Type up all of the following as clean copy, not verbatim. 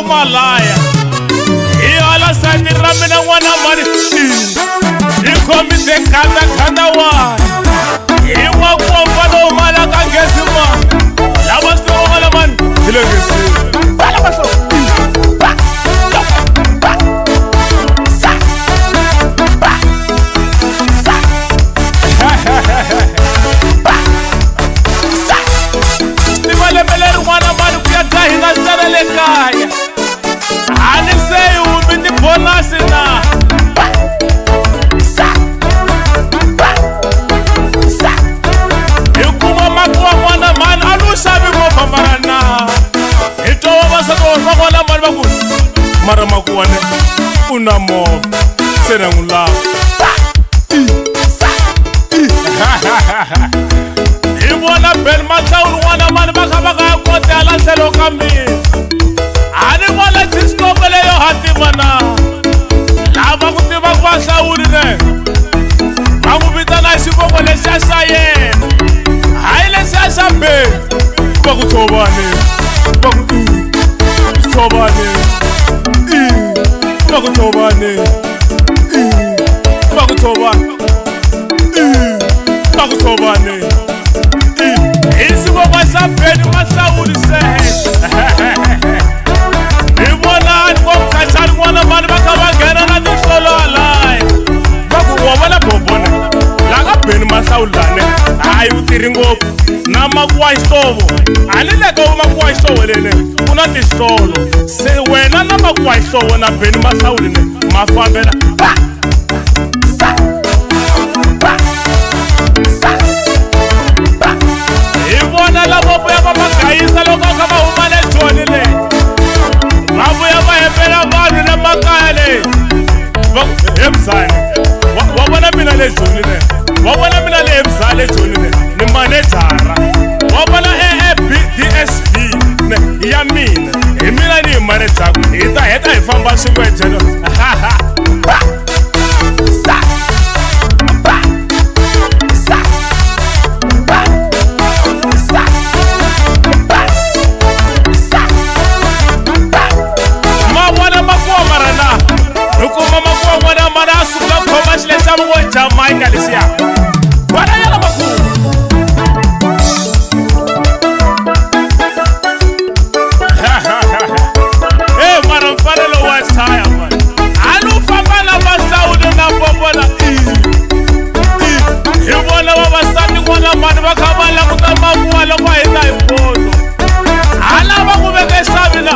Malaya Iola sani ramina wana mani Ikomi se kanda wa Iwa kuwa mala kangesi ma Labas no wala man Hilegesi Bala baso Ba Ba Sa Ba Sa Ba Sa Stimale beler wana mani kuya kahina zara lekaya Ani say you be the bonus na Sa Ba Sa Ikuma makwa mwana man alu sabi ko pamarana Ito wabasa ko wala man baku Mara makwane una mo Sena ngula Ba Sa Ibwana bel mataul wana man baka kote ala selo kami Ani wala Cisco bele yo hati mana Lava kutima kwa sauri ne Mangu bitana isipo kwenye sasa ye Haile sasa be Baku tobane Baku tobane Baku tobane Baku tobane Baku tobane Isipo kwa sape ni masauri se Wana mani bakaba gena na disolo alai Baku wabala bobone Laga beni masaulane Ayu tiringo Na makuwa istovo Alile kwa makuwa istovo lele Una disolo Se wena na makuwa istovo na beni masauline Mafambela Ba Sa Ba Sa Ba Ibona la bobo ya baba kaisa Loko kama umane chonile Mabu ya mahepela bani na makale Emzane Wabona mina le jonile Wabona mina le emzale jonile Ni manejara Wabona DSP Ya mina Mina ni manejaku Ita ifamba shingwe jeno Ba Sa Ba Sa Ba Sa Ba Sa Wana makuwa marana Nukuma makuwa wana mara Sula koma shile samu kwa Jamaica lisia Wana yala makuwa Eh mara mfane lo wasaya man Alu famba na basaudu na bobola Iwana wabasati wana mani Wakabala kutamakuwa Lokwa ita ipoto Ala wakubeke sabina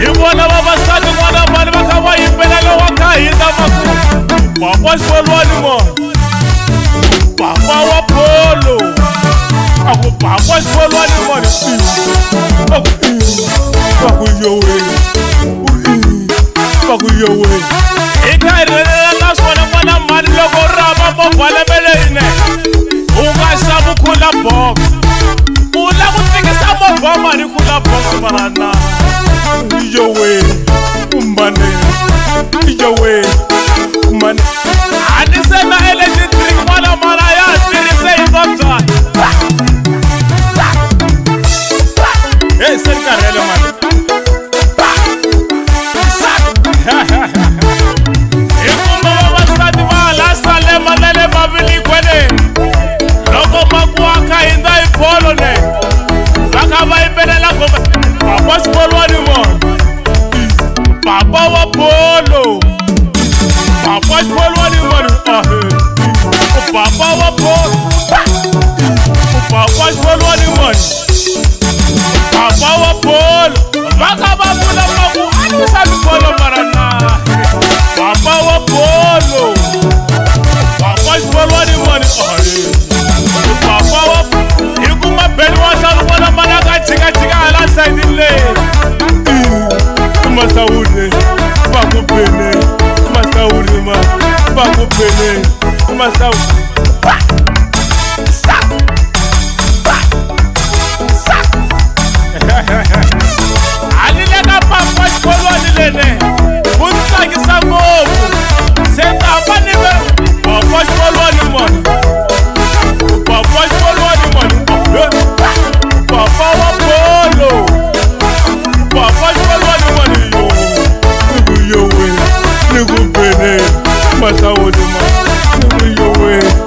Ibona babasati mwana mani bakawa impelelo wakahinda maku Papa Sholwani mo Papa wa Polo Ako Papa Sholwani mo Ako yowe Ako yowe Ika irele na swana mwana mani Logo raba mbale mele ine Unga sabu kula box Ula kutikisa mbaba mani kula box marana Yowe, umbane, yowe, umbane. Anise na electric mwana mara ya sirise idota. Serika rele mani. Ikumba wabasati maala sale manele mabili kwene. Loko makuwa kainda ipolo ne. Wakaba ipele la kome. Papa Sholwani mo Papa wa bolo papa xipolwani mani papa wa bolo papa xipolwani mani papa wa bolo vaka va vula maku a ni savi bolo marana papa wa bolo papa xipolwani mani papa wa hi kuma beli wa xalu vona mana ka jikajika hala sayidini leyi Masaure, bakupene, Masaure ma, bakupene, Masaure. Stop! Stop! Alilega papa xikolo alilene, buntsakisa ngopfu, se tapa ni ve, papa xikolo alimoni, papa xikolo alimoni, papa wa bolo, papa xikolo alimoni. Nigga, bene, Masaure ma, nigga,